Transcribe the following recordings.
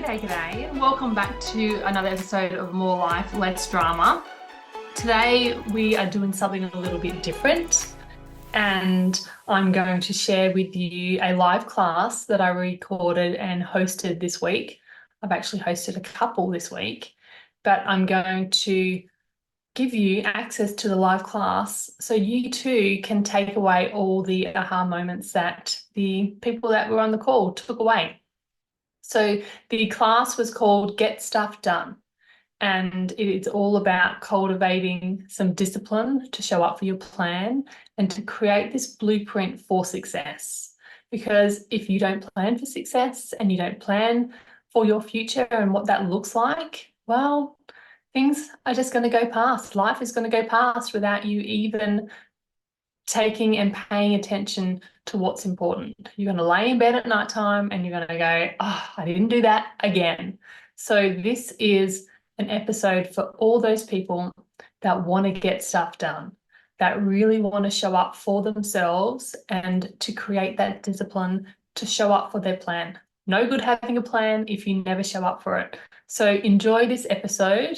G'day. Welcome back to another episode of More Life, Less Drama. Today we are doing something a little bit different, and I'm going to share with you a live class that I recorded and hosted this week. I've actually hosted a couple this week, but I'm going to give you access to the live class so you too can take away all the aha moments that the people that were on the call took away. So the class was called Get Stuff Done, and it's all about cultivating some discipline to show up for your plan and to create this blueprint for success. Because if you don't plan for success and you don't plan for your future and what that looks like, well, things are just going to go past. Life is going to go past without you even taking and paying attention to what's important. You're going to lay in bed at nighttime and you're going to go, oh, I didn't do that again. So this is an episode for all those people that want to get stuff done, that really want to show up for themselves and to create that discipline to show up for their plan. No good having a plan if you never show up for it. So enjoy this episode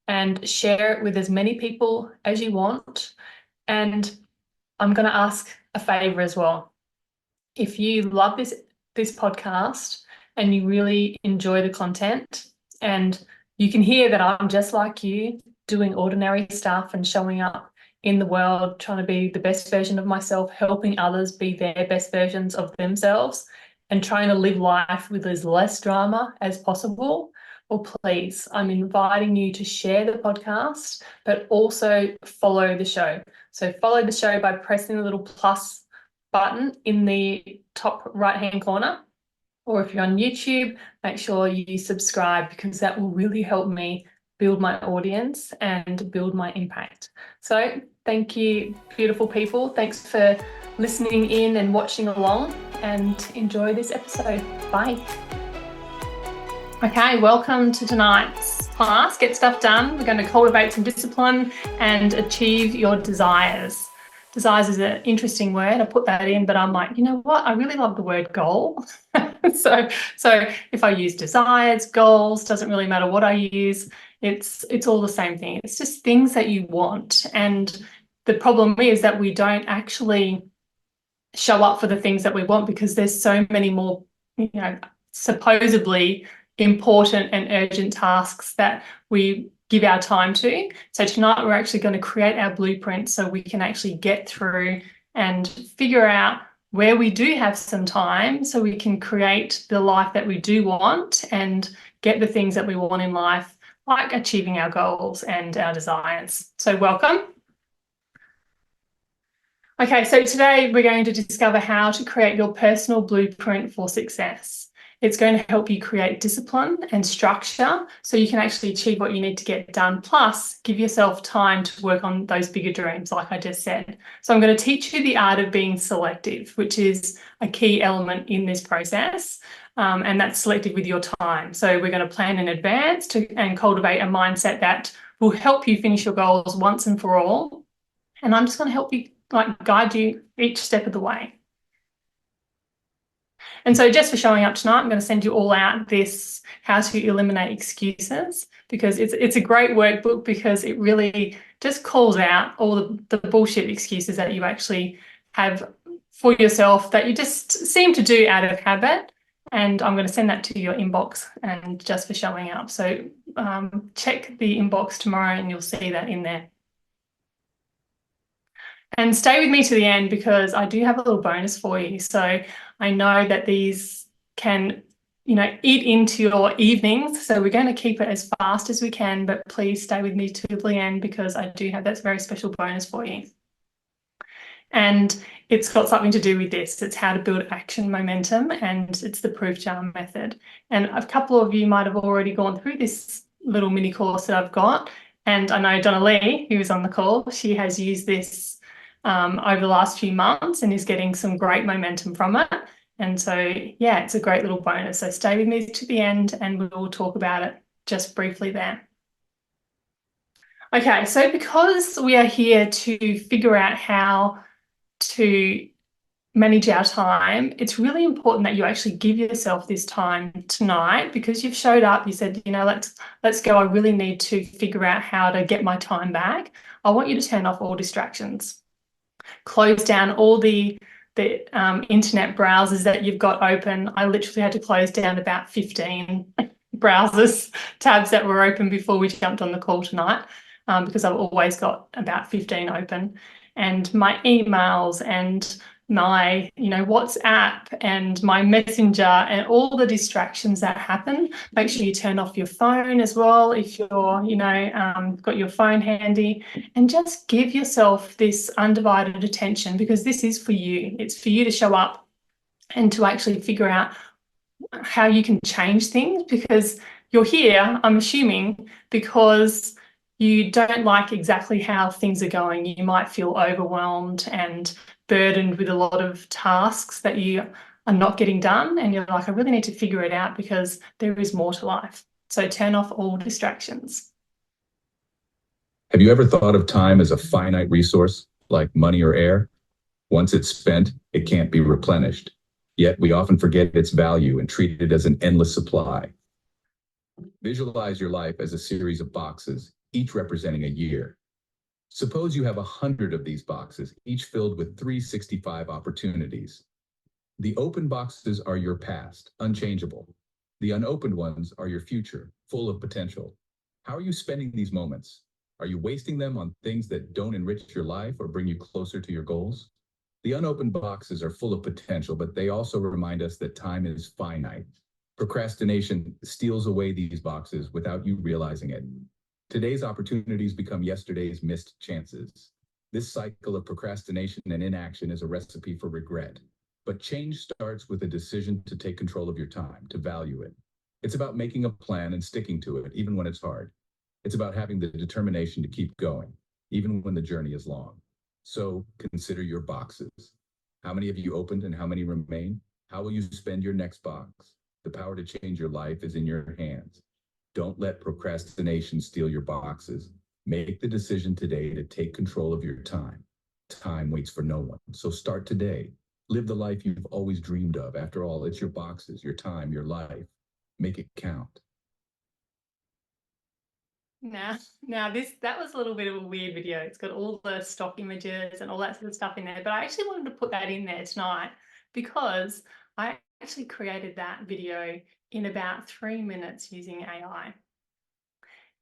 and share it with as many people as you want. And I'm going to ask a favor as well. If you love this podcast and you really enjoy the content, and you can hear that I'm just like you, doing ordinary stuff and showing up in the world, trying to be the best version of myself, helping others be their best versions of themselves, and trying to live life with as less drama as possible, well, please, I'm inviting you to share the podcast, but also follow the show. So follow the show by pressing the little plus button in the top right-hand corner. Or if you're on YouTube, make sure you subscribe, because that will really help me build my audience and build my impact. So thank you, beautiful people. Thanks for listening in and watching along, and enjoy this episode. Bye. Okay, welcome to tonight's class, Get Stuff Done. We're going to cultivate some discipline and achieve your desires. Desires is an interesting word. I put that in, but I'm like, you know what? I really love the word goal. So if I use desires, goals, doesn't really matter what I use. It's all the same thing. It's just things that you want. And the problem is that we don't actually show up for the things that we want because there's so many more, supposedly important and urgent tasks that we give our time to. So tonight we're actually going to create our blueprint so we can actually get through and figure out where we do have some time so we can create the life that we do want and get the things that we want in life, like achieving our goals and our desires. So welcome. Okay, so today we're going to discover how to create your personal blueprint for success. It's going to help you create discipline and structure so you can actually achieve what you need to get done, plus give yourself time to work on those bigger dreams, like I just said. So I'm going to teach you the art of being selective, which is a key element in this process, and that's selective with your time. So we're going to plan in advance and cultivate a mindset that will help you finish your goals once and for all. And I'm just going to help you, guide you each step of the way. And so just for showing up tonight, I'm going to send you all out this How to Eliminate Excuses, because it's a great workbook, because it really just calls out all the bullshit excuses that you actually have for yourself that you just seem to do out of habit. And I'm going to send that to your inbox, and just for showing up. So check the inbox tomorrow and you'll see that in there. And stay with me to the end, because I do have a little bonus for you. So I know that these can, eat into your evenings. So we're going to keep it as fast as we can, but please stay with me to the end, because I do have that very special bonus for you. And it's got something to do with this. It's how to build action momentum, and it's the proof jar method. And a couple of you might have already gone through this little mini course that I've got. And I know Donna Lee, who was on the call, she has used this over the last few months and is getting some great momentum from it. And so, yeah, it's a great little bonus. So stay with me to the end and we'll talk about it just briefly there. Okay, so because we are here to figure out how to manage our time, it's really important that you actually give yourself this time tonight, because you've showed up, you said, let's go. I really need to figure out how to get my time back. I want you to turn off all distractions. Close down all the internet browsers that you've got open. I literally had to close down about 15 browsers tabs that were open before we jumped on the call tonight, because I've always got about 15 open, and my emails and my WhatsApp and my messenger and all the distractions that happen. Make sure you turn off your phone as well if you're got your phone handy, and just give yourself this undivided attention, because this is for you. It's for you to show up and to actually figure out how you can change things, because you're here, I'm assuming, because you don't like exactly how things are going. You might feel overwhelmed and burdened with a lot of tasks that you are not getting done. And you're like, I really need to figure it out, because there is more to life. So turn off all distractions. Have you ever thought of time as a finite resource, like money or air? Once it's spent, it can't be replenished. Yet we often forget its value and treat it as an endless supply. Visualize your life as a series of boxes, each representing a year. Suppose you have 100 of these boxes, each filled with 365 opportunities. The open boxes are your past, unchangeable. The unopened ones are your future, full of potential. How are you spending these moments? Are you wasting them on things that don't enrich your life or bring you closer to your goals? The unopened boxes are full of potential, but they also remind us that time is finite. Procrastination steals away these boxes without you realizing it. Today's opportunities become yesterday's missed chances. This cycle of procrastination and inaction is a recipe for regret. But change starts with a decision to take control of your time, to value it. It's about making a plan and sticking to it, even when it's hard. It's about having the determination to keep going, even when the journey is long. So consider your boxes. How many have you opened and how many remain? How will you spend your next box? The power to change your life is in your hands. Don't let procrastination steal your boxes. Make the decision today to take control of your time. Time waits for no one. So start today. Live the life you've always dreamed of. After all, it's your boxes, your time, your life. Make it count. Now that was a little bit of a weird video. It's got all the stock images and all that sort of stuff in there, but I actually wanted to put that in there tonight because I actually created that video in about 3 minutes using AI.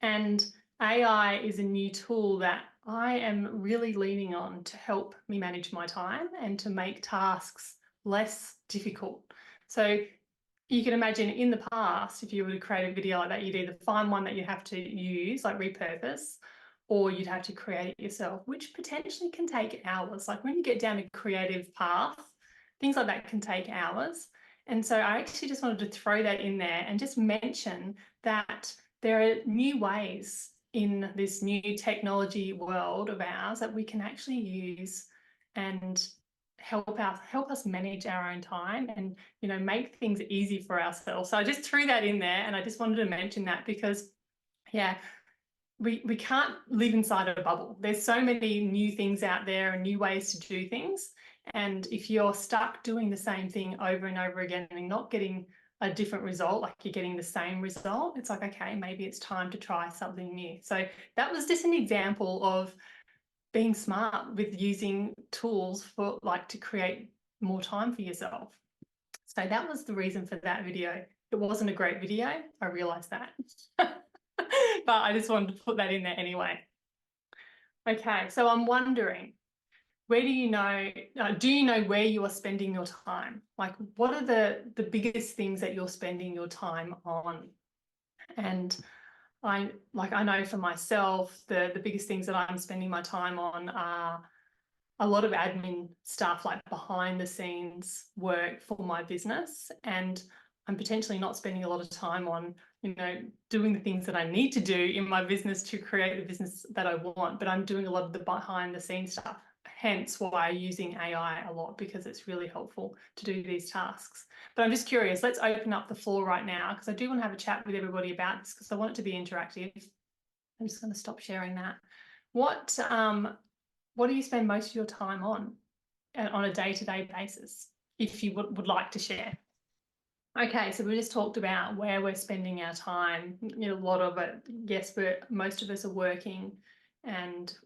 And AI is a new tool that I am really leaning on to help me manage my time and to make tasks less difficult. So you can imagine in the past, if you were to create a video like that, you'd either find one that you have to use, like repurpose, or you'd have to create it yourself, which potentially can take hours. Like when you get down a creative path, things like that can take hours. And so I actually just wanted to throw that in there and just mention that there are new ways in this new technology world of ours that we can actually use and help us manage our own time and make things easy for ourselves. So I just threw that in there, and I just wanted to mention that because we can't live inside a bubble. There's so many new things out there and new ways to do things, and if you're stuck doing the same thing over and over again and not getting a different result, like you're getting the same result, it's like, okay, maybe it's time to try something new. So that was just an example of being smart with using tools for to create more time for yourself. So that was the reason for that video. It wasn't a great video, I realized that. But I just wanted to put that in there anyway. Okay, so I'm wondering, where do you know where you are spending your time? Like, what are the biggest things that you're spending your time on? And I know for myself, the biggest things that I'm spending my time on are a lot of admin stuff, like behind the scenes work for my business. And I'm potentially not spending a lot of time on, doing the things that I need to do in my business to create the business that I want, but I'm doing a lot of the behind the scenes stuff. Hence why I'm using AI a lot, because it's really helpful to do these tasks. But I'm just curious, let's open up the floor right now, because I do want to have a chat with everybody about this, because I want it to be interactive. I'm just going to stop sharing that. What do you spend most of your time on? on a day-to-day basis, if you would like to share. Okay, so we just talked about where we're spending our time. A lot of it, yes, most of us are working, and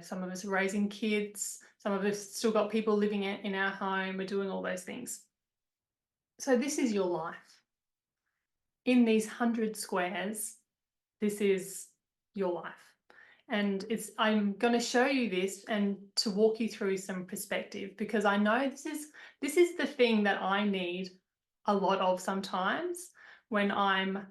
some of us are raising kids, some of us still got people living in our home, we're doing all those things. So this is your life. In these 100 squares, this is your life. And I'm going to show you this and to walk you through some perspective, because I know this is the thing that I need a lot of sometimes when I'm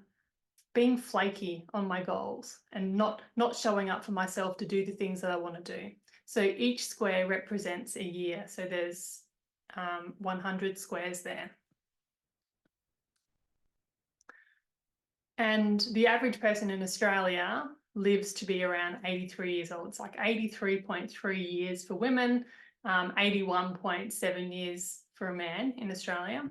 being flaky on my goals and not showing up for myself to do the things that I want to do. So each square represents a year. So there's 100 squares there. And the average person in Australia lives to be around 83 years old. It's like 83.3 years for women, 81.7 years for a man in Australia.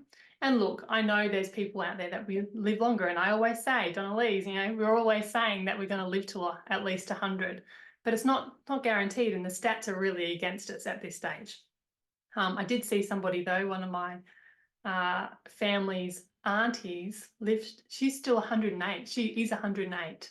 And look, I know there's people out there that we live longer. And I always say, Donnelly's, we're always saying that we're going to live to at least 100, but it's not guaranteed. And the stats are really against us at this stage. I did see somebody though, one of my family's aunties lived, she's still 108. She is 108.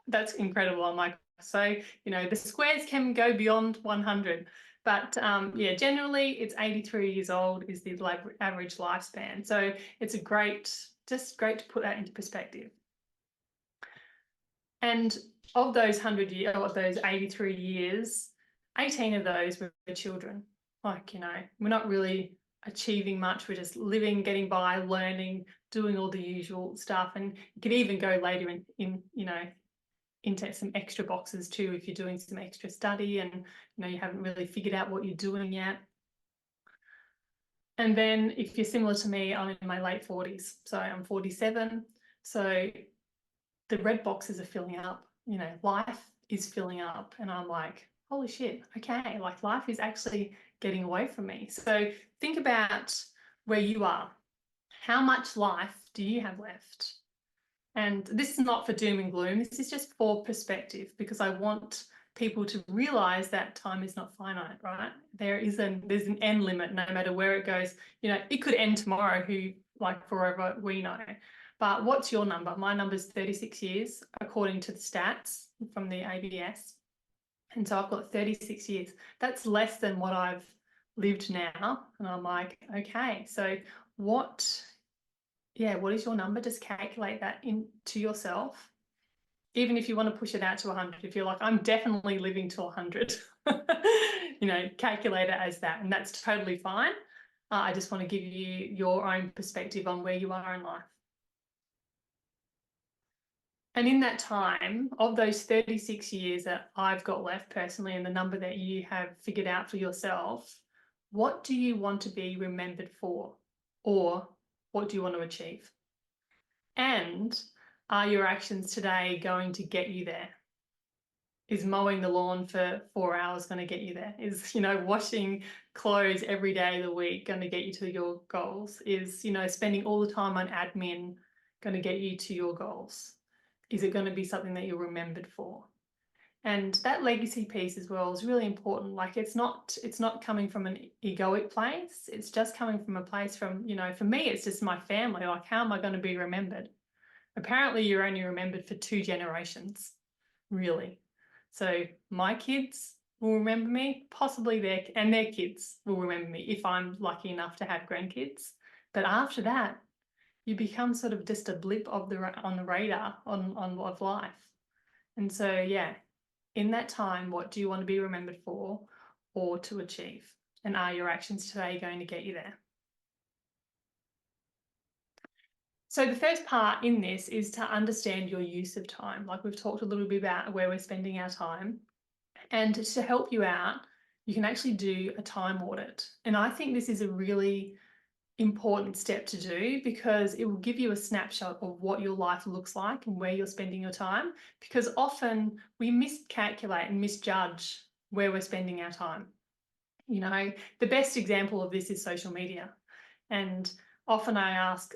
That's incredible. I'm like, so, the squares can go beyond 100. But yeah, generally it's 83 years old is the average lifespan. So it's just great to put that into perspective. And of those 83 years, 18 of those were children. Like, we're not really achieving much. We're just living, getting by, learning, doing all the usual stuff. And you could even go later into some extra boxes too if you're doing some extra study and you haven't really figured out what you're doing yet. And then if you're similar to me, I'm in my late 40s. So I'm 47. So the red boxes are filling up. Life is filling up. And I'm like, holy shit, okay, like life is actually getting away from me. So think about where you are. How much life do you have left? And this is not for doom and gloom. This is just for perspective, because I want people to realize that time is not finite, right? There's an end limit no matter where it goes. It could end tomorrow, forever we know. But what's your number? My number is 36 years, according to the stats from the ABS. And so I've got 36 years. That's less than what I've lived now. And I'm like, okay, so what is your number? Just calculate that into yourself. Even if you want to push it out to 100, if you're like, I'm definitely living to 100, calculate it as that. And that's totally fine. I just want to give you your own perspective on where you are in life. And in that time, of those 36 years that I've got left personally, and the number that you have figured out for yourself, what do you want to be remembered for? Or what do you want to achieve? And are your actions today going to get you there? Is mowing the lawn for 4 hours going to get you there? Is, washing clothes every day of the week going to get you to your goals? Is, spending all the time on admin going to get you to your goals? Is it going to be something that you're remembered for? And that legacy piece as well is really important. Like it's not coming from an egoic place. It's just coming from a place from, for me, it's just my family. Like, how am I going to be remembered? Apparently you're only remembered for 2 generations, really. So my kids will remember me, possibly their kids will remember me if I'm lucky enough to have grandkids. But after that, you become sort of just a blip on the radar of life. And so, yeah, in that time, what do you want to be remembered for or to achieve? And are your actions today going to get you there? So the first part in this is to understand your use of time. Like we've talked a little bit about where we're spending our time. And to help you out, you can actually do a time audit. And I think this is a really important step to do, because it will give you a snapshot of what your life looks like and where you're spending your time, because often we miscalculate and misjudge where we're spending our time. The best example of this is social media. And often I ask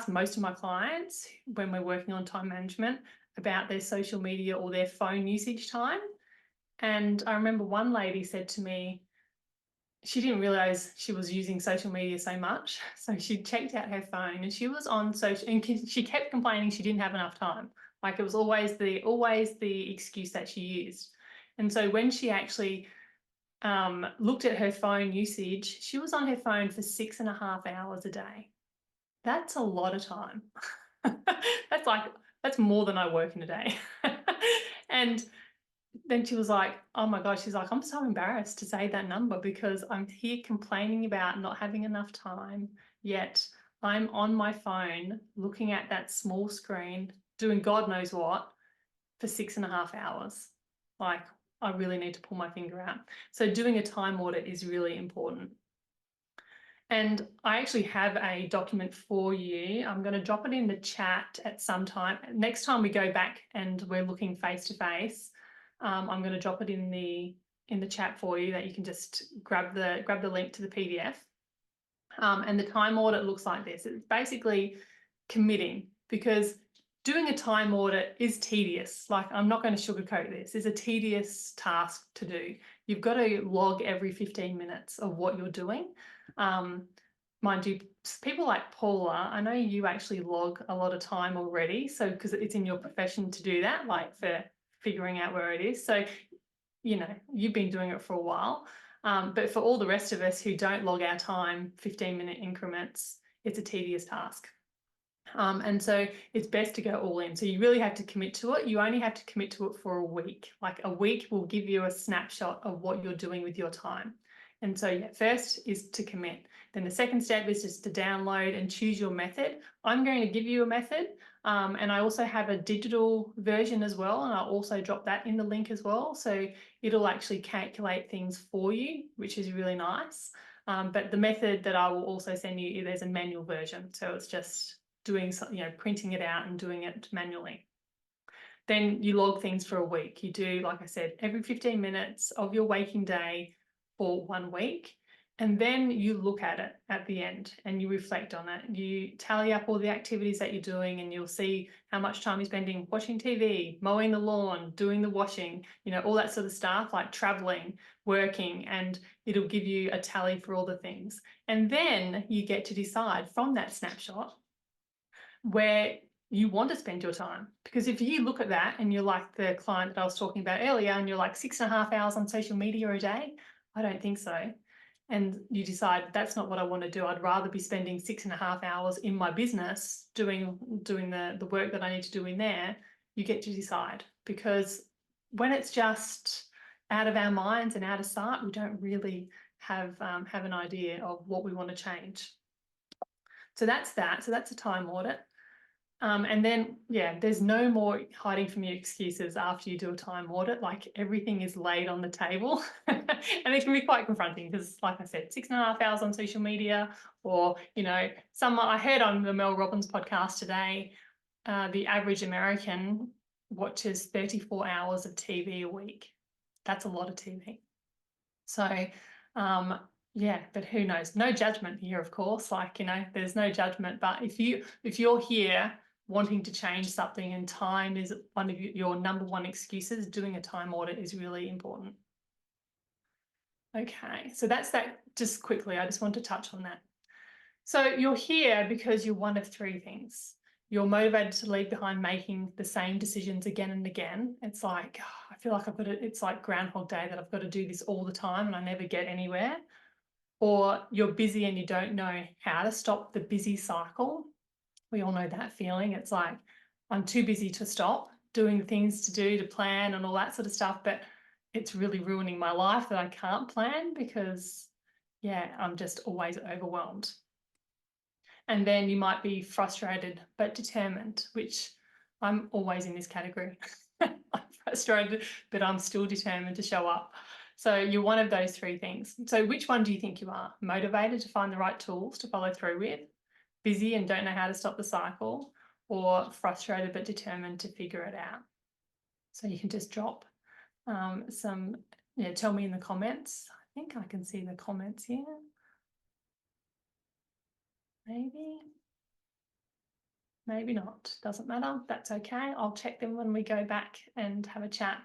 most of my clients when we're working on time management about their social media or their phone usage time. And I remember one lady said to me, she didn't realize she was using social media so much. So she checked out her phone and she was on social, and she kept complaining she didn't have enough time. Like it was always the excuse that she used. And so when she actually looked at her phone usage, she was on her phone for 6.5 hours a day. That's a lot of time. That's more than I work in a day. And then she was like, oh my gosh, she's like, I'm so embarrassed to say that number because I'm here complaining about not having enough time, yet I'm on my phone looking at that small screen, doing God knows what for 6.5 hours. Like, I really need to pull my finger out. So doing a time audit is really important. And I actually have a document for you. I'm going to drop it in the chat at some time. Next time we go back and we're looking face to face, I'm going to drop it in the chat for you that you can just grab the link to the PDF. And the time audit looks like this. It's basically committing, because doing a time audit is tedious. Like, I'm not going to sugarcoat this. It's a tedious task to do. You've got to log every 15 minutes of what you're doing. Mind you, people like Paula, I know you actually log a lot of time already. So, because it's in your profession to do that, like for figuring out where it is. So, you know, you've been doing it for a while. But for all the rest of us who don't log our time 15-minute increments, it's a tedious task. And so it's best to go all in. So you really have to commit to it. You only have to commit to it for a week. Like, a week will give you a snapshot of what you're doing with your time. And so, yeah, first is to commit. Then the second step is just to download and choose your method. I'm going to give you a method, and I also have a digital version as well, and I'll also drop that in the link as well. So it'll actually calculate things for you, which is really nice. But the method that I will also send you, there's a manual version. So it's just doing, you know, printing it out and doing it manually. Then you log things for a week. You do, like I said, every 15 minutes of your waking day for 1 week. And then you look at it at the end and you reflect on it. You tally up all the activities that you're doing, and you'll see how much time you're spending watching TV, mowing the lawn, doing the washing, you know, all that sort of stuff, like traveling, working, and it'll give you a tally for all the things. And then you get to decide from that snapshot where you want to spend your time. Because if you look at that and you're like the client that I was talking about earlier, and you're like 6.5 hours on social media a day, I don't think so. And you decide that's not what I want to do. I'd rather be spending 6.5 hours in my business doing the work that I need to do in there. You get to decide, because when it's just out of our minds and out of sight, we don't really have an idea of what we want to change. So that's that. So that's a time audit. And then, yeah, there's no more hiding from your excuses after you do a time audit. Like, everything is laid on the table. And it can be quite confronting because, like I said, 6.5 hours on social media, or, you know, I heard on the Mel Robbins podcast today, the average American watches 34 hours of TV a week. That's a lot of TV. So, yeah, but who knows? No judgment here, of course. Like, you know, there's no judgment. But if you're here wanting to change something and time is one of your number one excuses, doing a time audit is really important. Okay, so that's that. Just quickly, I just want to touch on that. So you're here because you're one of three things. You're motivated to leave behind making the same decisions again and again. It's like, I feel like it's like Groundhog Day, that I've got to do this all the time and I never get anywhere. Or you're busy and you don't know how to stop the busy cycle. We all know that feeling. It's like, I'm too busy to stop doing the things to do, to plan and all that sort of stuff, but it's really ruining my life that I can't plan because, yeah, I'm just always overwhelmed. And then you might be frustrated but determined, which I'm always in this category. I'm frustrated, but I'm still determined to show up. So you're one of those three things. So which one do you think you are? Motivated to find the right tools to follow through with, busy and don't know how to stop the cycle, or frustrated but determined to figure it out? So you can just drop tell me in the comments. I think I can see the comments here. Maybe not, doesn't matter. That's okay. I'll check them when we go back and have a chat.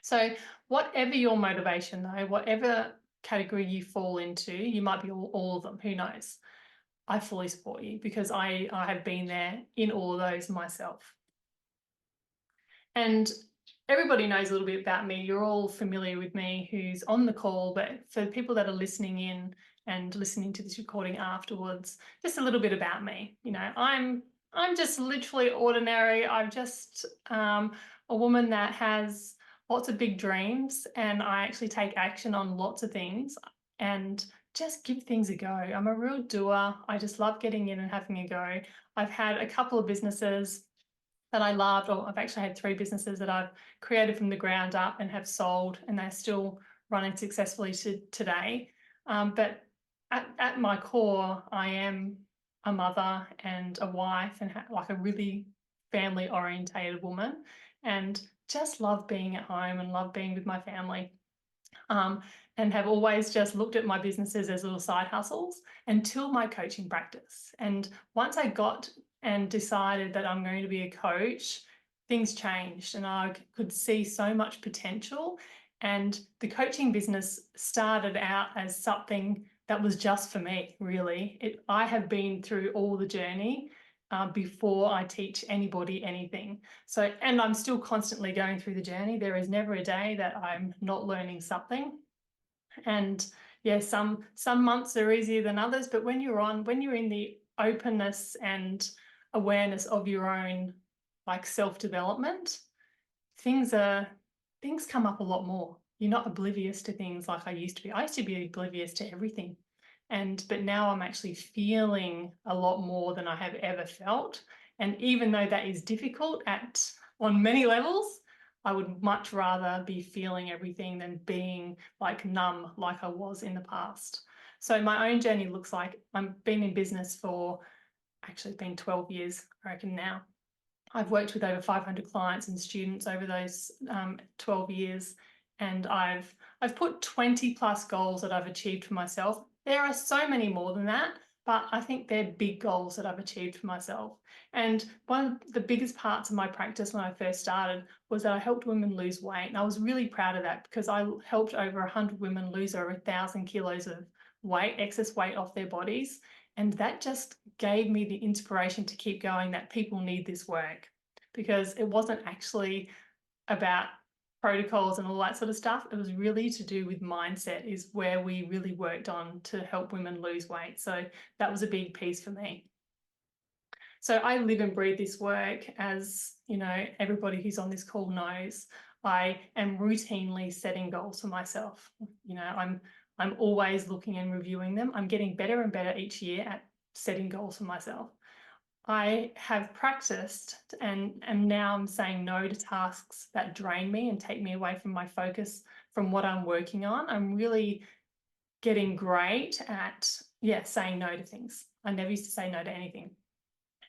So whatever your motivation though, whatever category you fall into, you might be all of them, who knows? I fully support you because I have been there in all of those myself. And everybody knows a little bit about me. You're all familiar with me who's on the call, but for people that are listening in and listening to this recording afterwards, just a little bit about me. You know, I'm just literally ordinary. I'm just a woman that has lots of big dreams, and I actually take action on lots of things and just give things a go. I'm a real doer. I just love getting in and having a go. I've had a couple of businesses that I loved, or I've actually had 3 businesses that I've created from the ground up and have sold, and they're still running successfully today. But at my core, I am a mother and a wife and like a really family orientated woman, and just love being at home and love being with my family. And have always just looked at my businesses as little side hustles until my coaching practice. And once I got and decided that I'm going to be a coach, things changed and I could see so much potential. And the coaching business started out as something that was just for me, really. I have been through all the journey before I teach anybody anything. So, and I'm still constantly going through the journey. There is never a day that I'm not learning something. And yeah, some months are easier than others, but when you're in the openness and awareness of your own like self-development, things come up a lot more. You're not oblivious to things like I used to be. I used to be oblivious to everything. But now I'm actually feeling a lot more than I have ever felt. And even though that is difficult on many levels, I would much rather be feeling everything than being like numb like I was in the past. So my own journey looks like I've been in business for actually it's been 12 years, I reckon now. I've worked with over 500 clients and students over those 12 years, and I've put 20 plus goals that I've achieved for myself. There are so many more than that, but I think they're big goals that I've achieved for myself. And one of the biggest parts of my practice when I first started was that I helped women lose weight. And I was really proud of that because I helped over 100 women lose over 1,000 kilos of weight, excess weight off their bodies. And that just gave me the inspiration to keep going, that people need this work, because it wasn't actually about protocols and all that sort of stuff. It was really to do with mindset is where we really worked on to help women lose weight. So that was a big piece for me. So I live and breathe this work, as you know, everybody who's on this call knows. I am routinely setting goals for myself. You know, I'm always looking and reviewing them. I'm getting better and better each year at setting goals for myself. I have practiced and now I'm saying no to tasks that drain me and take me away from my focus from what I'm working on. I'm really getting great at, saying no to things. I never used to say no to anything.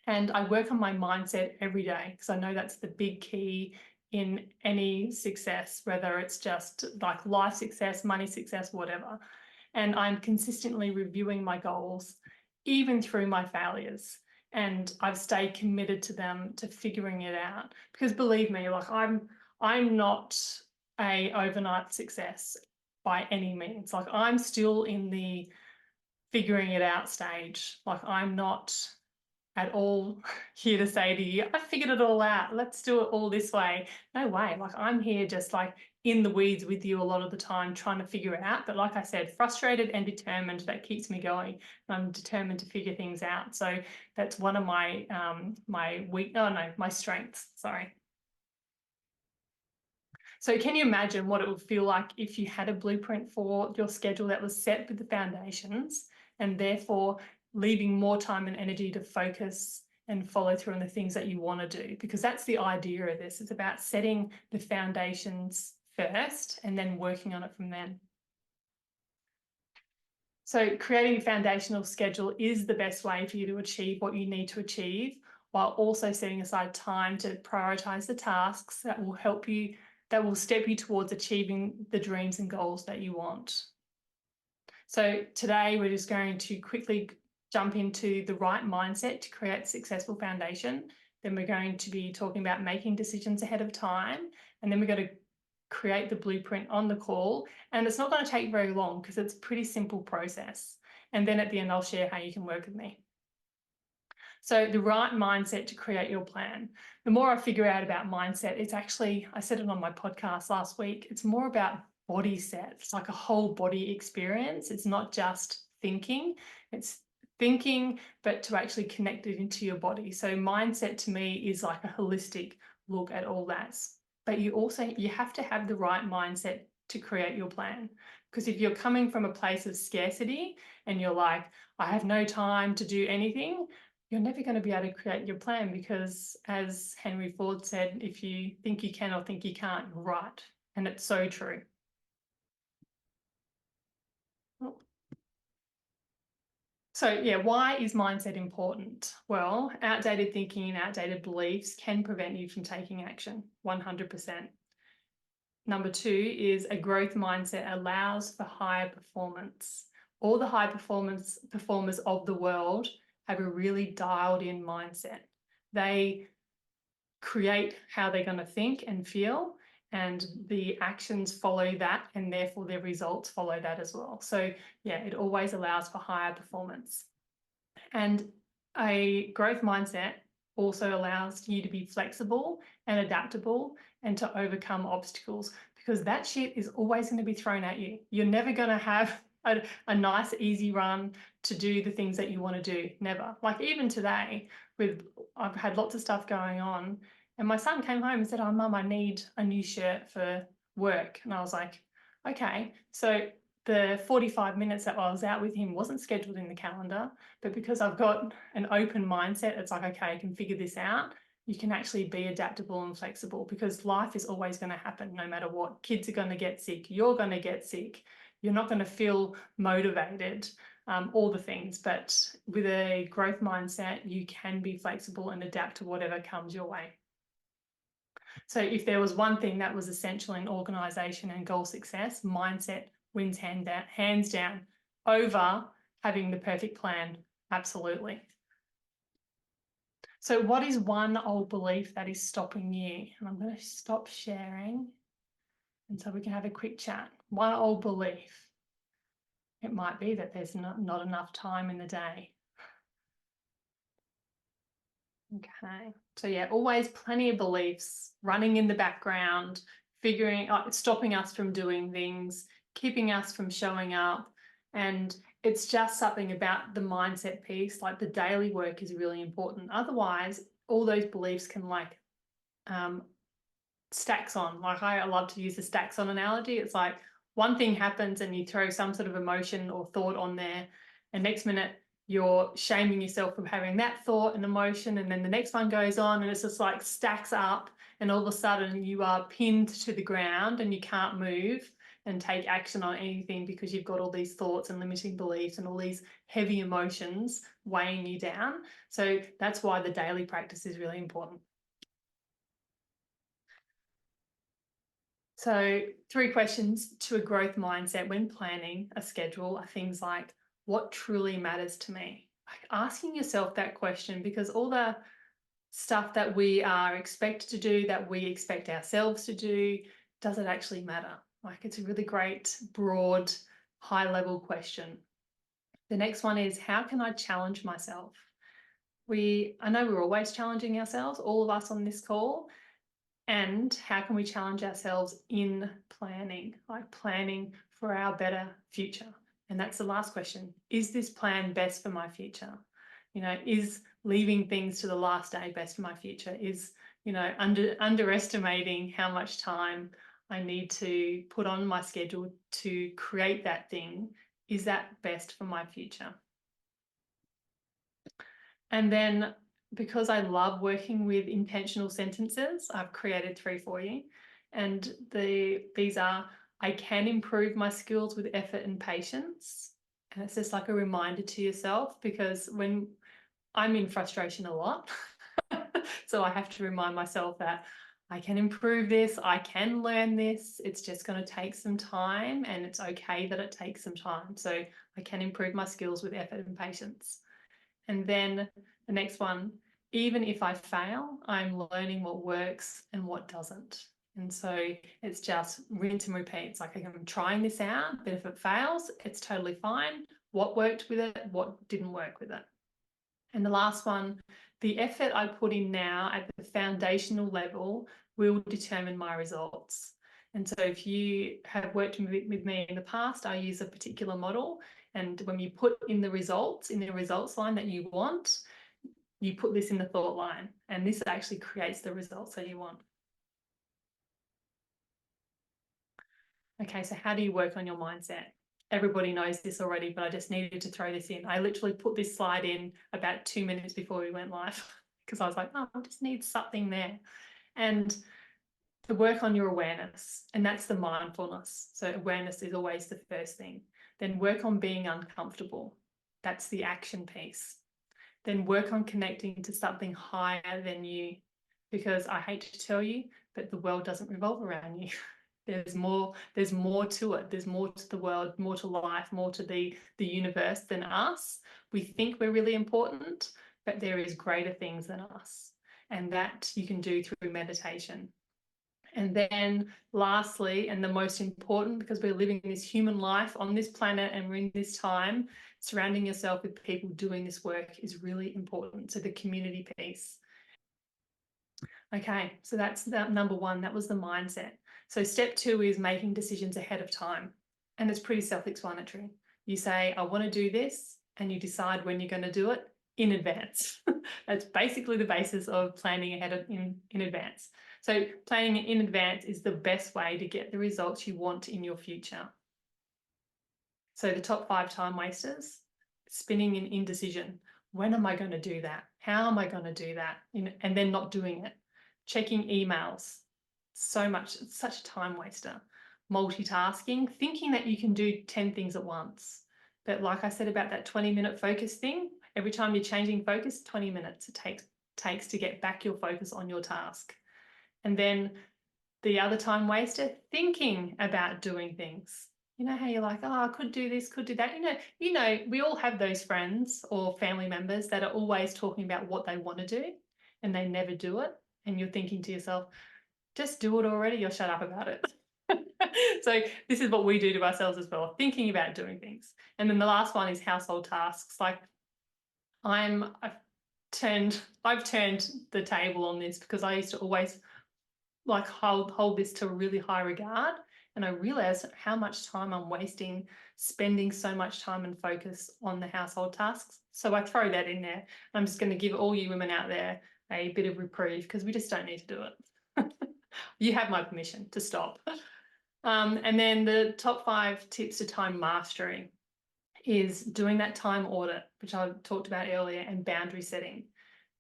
And I work on my mindset every day because I know that's the big key in any success, whether it's just like life success, money success, whatever. And I'm consistently reviewing my goals, even through my failures. And I've stayed committed to them, to figuring it out. Because believe me, like I'm not a overnight success by any means. Like I'm still in the figuring it out stage. Like I'm not at all here to say to you, I figured it all out. Let's do it all this way. No way. Like I'm here just like in the weeds with you a lot of the time trying to figure it out. But like I said, frustrated and determined, that keeps me going. I'm determined to figure things out. So that's one of my my strengths, sorry. So can you imagine what it would feel like if you had a blueprint for your schedule that was set with the foundations and therefore leaving more time and energy to focus and follow through on the things that you want to do? Because that's the idea of this. It's about setting the foundations first and then working on it from then. So creating a foundational schedule is the best way for you to achieve what you need to achieve, while also setting aside time to prioritize the tasks that will help you, that will step you towards achieving the dreams and goals that you want. So today we're just going to quickly jump into the right mindset to create a successful foundation. Then we're going to be talking about making decisions ahead of time. And then we're going to create the blueprint on the call. And it's not going to take very long because it's a pretty simple process. And then at the end, I'll share how you can work with me. So the right mindset to create your plan. The more I figure out about mindset, it's actually, I said it on my podcast last week, it's more about body set. It's like a whole body experience. It's not just thinking, it's thinking, but to actually connect it into your body. So mindset to me is like a holistic look at all that. But you have to have the right mindset to create your plan. Because if you're coming from a place of scarcity and you're like, I have no time to do anything, you're never going to be able to create your plan, because as Henry Ford said, if you think you can or think you can't, you're right. And it's so true. So yeah, why is mindset important? Well, outdated thinking and outdated beliefs can prevent you from taking action, 100%. Number 2 is a growth mindset allows for higher performance. All the high performers of the world have a really dialed in mindset. They create how they're going to think and feel, and the actions follow that, and therefore their results follow that as well. So yeah, it always allows for higher performance. And a growth mindset also allows you to be flexible and adaptable and to overcome obstacles, because that shit is always going to be thrown at you. You're never going to have a nice, easy run to do the things that you want to do. Never. Like even today, I've had lots of stuff going on, and my son came home and said, "Oh, Mum, I need a new shirt for work." And I was like, okay. So the 45 minutes that I was out with him wasn't scheduled in the calendar, but because I've got an open mindset, it's like, okay, I can figure this out. You can actually be adaptable and flexible, because life is always going to happen no matter what. Kids are going to get sick. You're going to get sick. You're not going to feel motivated, all the things. But with a growth mindset, you can be flexible and adapt to whatever comes your way. So if there was one thing that was essential in organisation and goal success, mindset wins hands down over having the perfect plan. Absolutely. So what is one old belief that is stopping you? And I'm going to stop sharing, and so we can have a quick chat. One old belief. It might be that there's not enough time in the day. Okay. So yeah, always plenty of beliefs running in the background, stopping us from doing things, keeping us from showing up. And it's just something about the mindset piece, like the daily work is really important. Otherwise, all those beliefs can stacks on. Like I love to use the stacks on analogy. It's like one thing happens and you throw some sort of emotion or thought on there, and next minute you're shaming yourself for having that thought and emotion, and then the next one goes on, and it's just like stacks up, and all of a sudden you are pinned to the ground and you can't move and take action on anything, because you've got all these thoughts and limiting beliefs and all these heavy emotions weighing you down. So that's why the daily practice is really important. So 3 questions to a growth mindset when planning a schedule are things like, what truly matters to me? Like asking yourself that question, because all the stuff that we are expected to do, that we expect ourselves to do, does it actually matter? Like it's a really great, broad, high-level question. The next one is, how can I challenge myself? I know we're always challenging ourselves, all of us on this call. And how can we challenge ourselves in planning, like planning for our better future? And that's the last question. Is this plan best for my future? You know, is leaving things to the last day best for my future? Is, you know, underestimating how much time I need to put on my schedule to create that thing, is that best for my future? And then, because I love working with intentional sentences, I've created 3 for you. And these are, I can improve my skills with effort and patience. And it's just like a reminder to yourself, because when I'm in frustration a lot, so I have to remind myself that I can improve this, I can learn this, it's just going to take some time, and it's okay that it takes some time. So I can improve my skills with effort and patience. And then the next one, even if I fail, I'm learning what works and what doesn't. And so it's just rinse and repeat. It's like, I'm trying this out, but if it fails, it's totally fine. What worked with it? What didn't work with it? And the last one, the effort I put in now at the foundational level will determine my results. And so if you have worked with me in the past, I use a particular model. And when you put in the results line that you want, you put this in the thought line. And this actually creates the results that you want. Okay, so how do you work on your mindset? Everybody knows this already, but I just needed to throw this in. I literally put this slide in about 2 minutes before we went live because I was like, oh, I just need something there. And to work on your awareness, and that's the mindfulness. So awareness is always the first thing. Then work on being uncomfortable. That's the action piece. Then work on connecting to something higher than you, because I hate to tell you, but the world doesn't revolve around you. There's more to it. There's more to the world, more to life, more to the universe than us. We think we're really important, but there is greater things than us. And that you can do through meditation. And then lastly, and the most important, because we're living this human life on this planet and we're in this time, surrounding yourself with people doing this work is really important. So the community piece. Okay, so that's that number one. That was the mindset. So step two is making decisions ahead of time. And it's pretty self-explanatory. You say, I want to do this, and you decide when you're going to do it in advance. That's basically the basis of planning ahead in advance. So planning in advance is the best way to get the results you want in your future. So the top 5 time wasters, spinning in indecision. When am I going to do that? How am I going to do that? And then not doing it. Checking emails, it's such a time waster. Multitasking, thinking that you can do 10 things at once. But like I said about that 20-minute focus thing, every time you're changing focus, 20 minutes it takes to get back your focus on your task. And then the other time waster, thinking about doing things. You know how you're like, oh, I could do this, could do that. You know, we all have those friends or family members that are always talking about what they want to do and they never do it. And you're thinking to yourself, just do it already or shut up about it. So this is what we do to ourselves as well, thinking about doing things. And then the last one is household tasks. Like I've turned the table on this because I used to always like hold this to a really high regard. And I realized how much time I'm wasting spending so much time and focus on the household tasks. So I throw that in there. I'm just going to give all you women out there a bit of reprieve because we just don't need to do it. You have my permission to stop. And then the top 5 tips to time mastery is doing that time audit, which I talked about earlier, and boundary setting,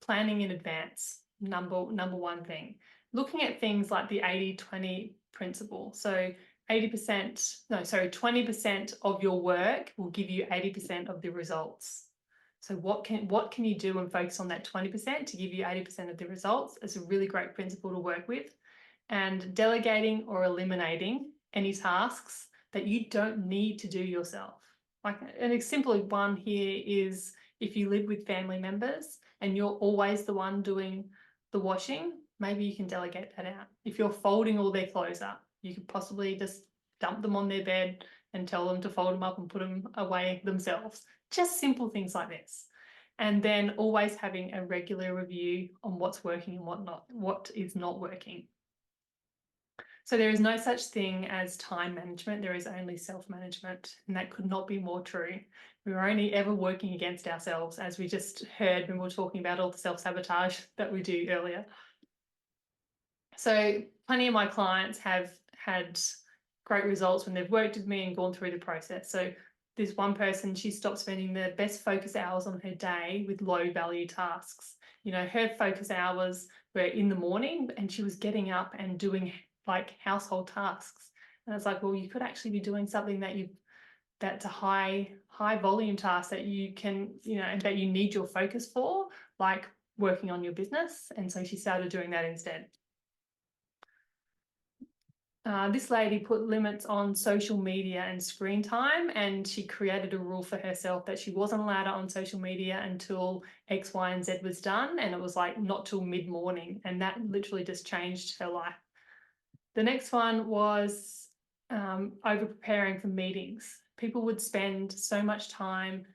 planning in advance, number one thing. Looking at things like the 80-20 principle. So 20% of your work will give you 80% of the results. So what can you do and focus on that 20% to give you 80% of the results? It's a really great principle to work with. And delegating or eliminating any tasks that you don't need to do yourself. Like an example one here is if you live with family members and you're always the one doing the washing, maybe you can delegate that out. If you're folding all their clothes up, you could possibly just dump them on their bed and tell them to fold them up and put them away themselves. Just simple things like this. And then always having a regular review on what's working and what is not working. So there is no such thing as time management. There is only self-management, and that could not be more true. We're only ever working against ourselves, as we just heard when we were talking about all the self-sabotage that we do earlier. So plenty of my clients have had great results when they've worked with me and gone through the process. So this one person, she stopped spending the best focus hours on her day with low value tasks. You know, her focus hours were in the morning and she was getting up and doing like household tasks. And it's like, well, you could actually be doing something that's a high volume task that you can, and that you need your focus for, like working on your business. And so she started doing that instead. This lady put limits on social media and screen time, and she created a rule for herself that she wasn't allowed on social media until X, Y, and Z was done. And it was like not till mid-morning. And that literally just changed her life. The next one was over preparing for meetings. People would spend so much time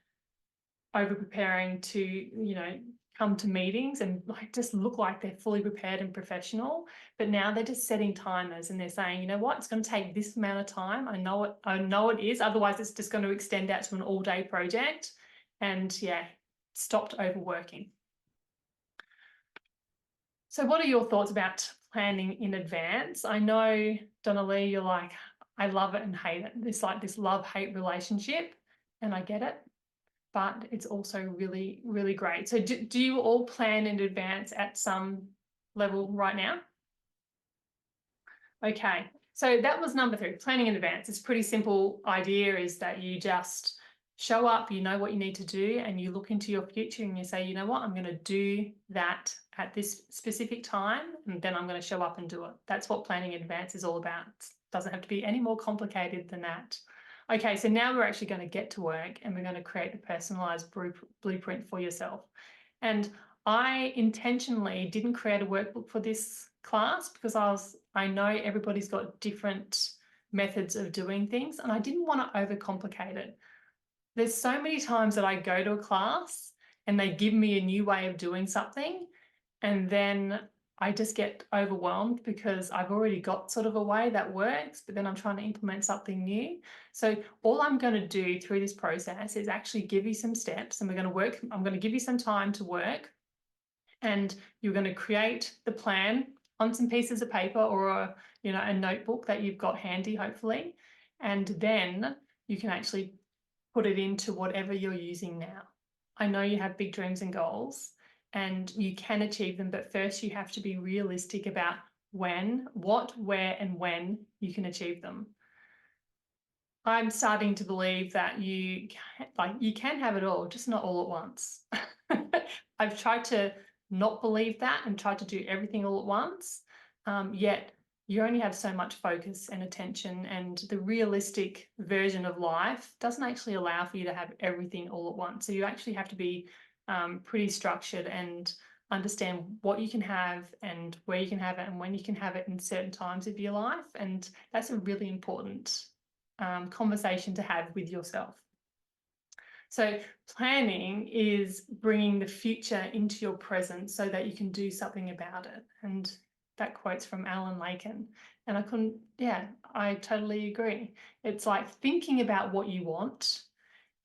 over preparing to, come to meetings and like just look like they're fully prepared and professional. But now they're just setting timers and they're saying, you know what, it's going to take this amount of time. I know it is. Otherwise, it's just going to extend out to an all-day project. And yeah, stopped overworking. So what are your thoughts about planning in advance? I know, Donna-Lee, you're like, I love it and hate it. It's like this love-hate relationship, and I get it, but it's also really, really great. So do you all plan in advance at some level right now? Okay, so that was number 3, planning in advance. It's a pretty simple idea, is that you just show up, you know what you need to do, and you look into your future and you say, you know what, I'm going to do that at this specific time, and then I'm going to show up and do it. That's what planning in advance is all about. It doesn't have to be any more complicated than that. Okay, so now we're actually going to get to work and we're going to create a personalized blueprint for yourself. And I intentionally didn't create a workbook for this class because I know everybody's got different methods of doing things, and I didn't want to overcomplicate it. There's so many times that I go to a class and they give me a new way of doing something, and then I just get overwhelmed because I've already got sort of a way that works, but then I'm trying to implement something new. So all I'm going to do through this process is actually give you some steps, and I'm going to give you some time to work, and you're going to create the plan on some pieces of paper or a notebook that you've got handy, hopefully, and then you can actually put it into whatever you're using now. I know you have big dreams and goals and you can achieve them, but first you have to be realistic about what, where, and when you can achieve them. I'm starting to believe that you can have it all, just not all at once. I've tried to not believe that and tried to do everything all at once, yet you only have so much focus and attention, and the realistic version of life doesn't actually allow for you to have everything all at once. So you actually have to be pretty structured and understand what you can have and where you can have it and when you can have it in certain times of your life. And that's a really important conversation to have with yourself. So planning is bringing the future into your present so that you can do something about it. And that quote's from Alan Laken. And I totally agree. It's like thinking about what you want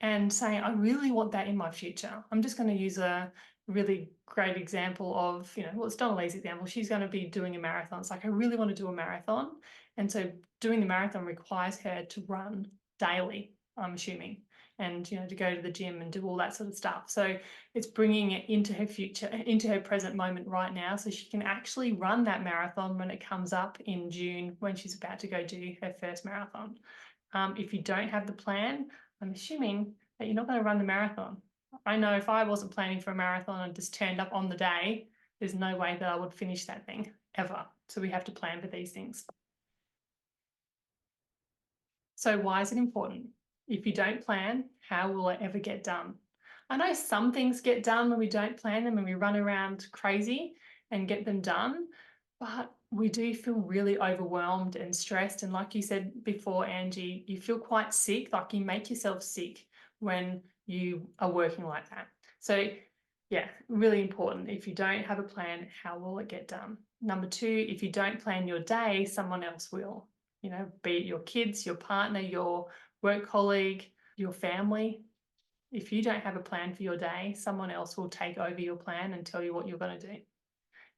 and saying, I really want that in my future. I'm just going to use a really great example of, it's Donna-Lee's example. She's going to be doing a marathon. It's like, I really want to do a marathon. And so doing the marathon requires her to run daily, I'm assuming, and, to go to the gym and do all that sort of stuff. So it's bringing it into her future, into her present moment right now, so she can actually run that marathon when it comes up in June, when she's about to go do her first marathon. If you don't have the plan, I'm assuming that you're not going to run the marathon. I know if I wasn't planning for a marathon and just turned up on the day, there's no way that I would finish that thing ever. So we have to plan for these things. So why is it important? If you don't plan, how will it ever get done? I know some things get done when we don't plan them and we run around crazy and get them done, but we do feel really overwhelmed and stressed. And like you said before, Angie, you feel quite sick, like you make yourself sick when you are working like that. So yeah, really important. If you don't have a plan, how will it get done? Number 2, if you don't plan your day, someone else will. Be it your kids, your partner, your work colleague, your family. If you don't have a plan for your day, someone else will take over your plan and tell you what you're going to do.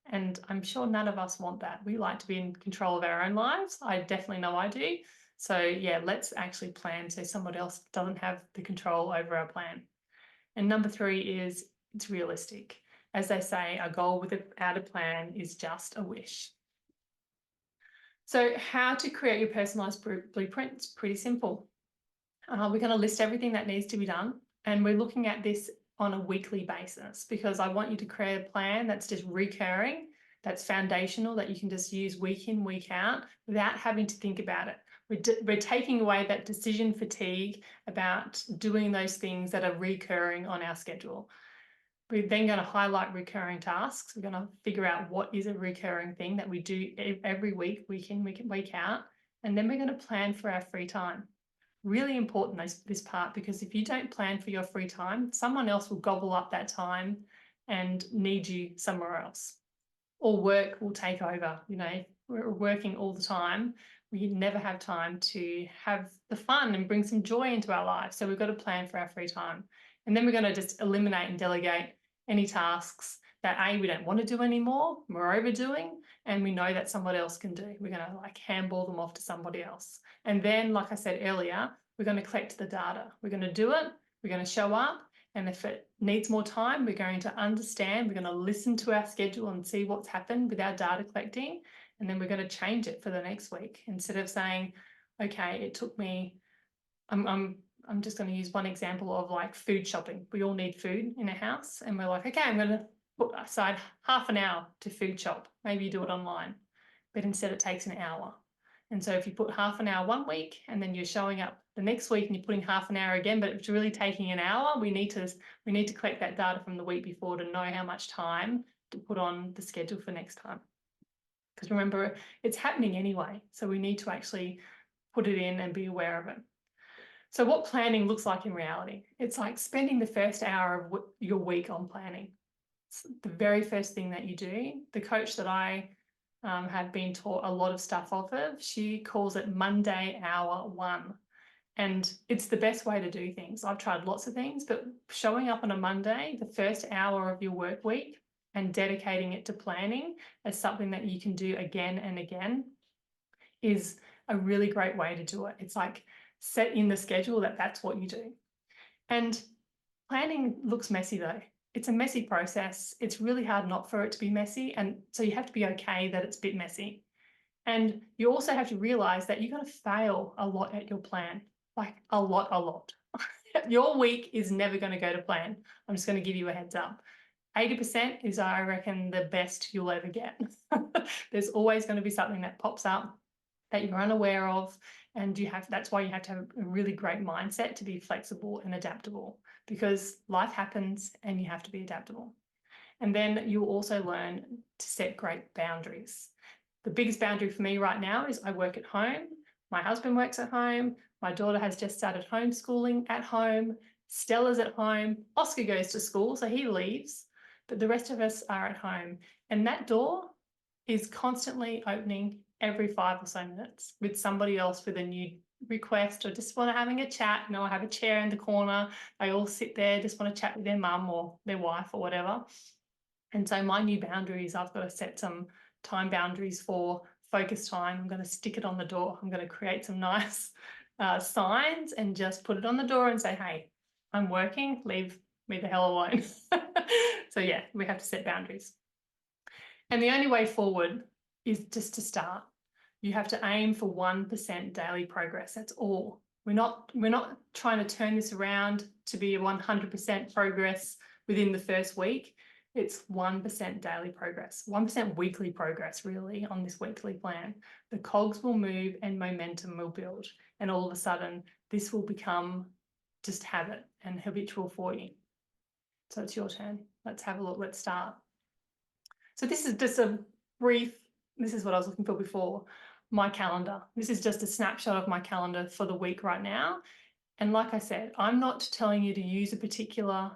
And I'm sure none of us want that. We like to be in control of our own lives. I definitely know I do. So yeah, let's actually plan so someone else doesn't have the control over our plan. And number 3 is it's realistic. As they say, a goal without a plan is just a wish. So how to create your personalized blueprint? It's pretty simple. We're going to list everything that needs to be done, and we're looking at this on a weekly basis because I want you to create a plan that's just recurring, that's foundational, that you can just use week in, week out without having to think about it. We're taking away that decision fatigue about doing those things that are recurring on our schedule. We're then going to highlight recurring tasks. We're going to figure out what is a recurring thing that we do every week, week in, week out. And then we're going to plan for our free time. Really important, this part, because if you don't plan for your free time, someone else will gobble up that time and need you somewhere else. Or work will take over. You know, we're working all the time. We never have time to have the fun and bring some joy into our lives. So we've got to plan for our free time. And then we're going to just eliminate and delegate any tasks that we don't want to do anymore, we're overdoing, and we know that somebody else can do. We're going to like handball them off to somebody else. And then, like I said earlier, we're going to collect the data. We're going to do it, we're going to show up, and if it needs more time, we're going to understand, we're going to listen to our schedule and see what's happened with our data collecting, and then we're going to change it for the next week. Instead of saying, okay, it took me, I'm just going to use one example of like food shopping. We all need food in a house, and we're like, okay, I'm going to put aside half an hour to food shop. Maybe you do it online, but instead it takes an hour. And so if you put half an hour one week and then you're showing up the next week and you're putting half an hour again, but it's really taking an hour, we need to collect that data from the week before to know how much time to put on the schedule for next time. Because remember, it's happening anyway. So we need to actually put it in and be aware of it. So what planning looks like in reality, it's like spending the first hour of your week on planning. It's the very first thing that you do. The coach that I have been taught a lot of stuff off of, she calls it Monday hour one. And it's the best way to do things. I've tried lots of things, but showing up on a Monday, the first hour of your work week, and dedicating it to planning as something that you can do again and again is a really great way to do it. It's like set in the schedule that that's what you do. And planning looks messy though. It's a messy process. It's really hard not for it to be messy. And so you have to be okay that it's a bit messy. And you also have to realize that you're going to fail a lot at your plan, like a lot. Your week is never going to go to plan. I'm just going to give you a heads up. 80% is, I reckon, the best you'll ever get. There's always going to be something that pops up that you're unaware of, and that's why you have to have a really great mindset to be flexible and adaptable, because life happens and you have to be adaptable. And then you'll also learn to set great boundaries. The biggest boundary for me right now is I work at home. My husband works at home. My daughter has just started homeschooling at home. Stella's at home. Oscar goes to school, so he leaves, but the rest of us are at home. And that door is constantly opening every 5 or so minutes with somebody else with a new request or just want to having a chat. You know, I have a chair in the corner. They all sit there, just want to chat with their mum or their wife or whatever. And so my new boundaries, I've got to set some time boundaries for focus time. I'm going to stick it on the door. I'm going to create some nice signs and just put it on the door and say, hey, I'm working, leave me the hell alone. So yeah, we have to set boundaries. And the only way forward is just to start. You have to aim for 1% daily progress. That's all. We're not trying to turn this around to be a 100% progress within the first week. It's 1% daily progress, 1% weekly progress, really, on this weekly plan. The cogs will move and momentum will build. And all of a sudden, this will become just habit and habitual for you. So it's your turn. Let's have a look. Let's start. So this is just a brief, this is what I was looking for before, my calendar. This is just a snapshot of my calendar for the week right now. And like I said, I'm not telling you to use a particular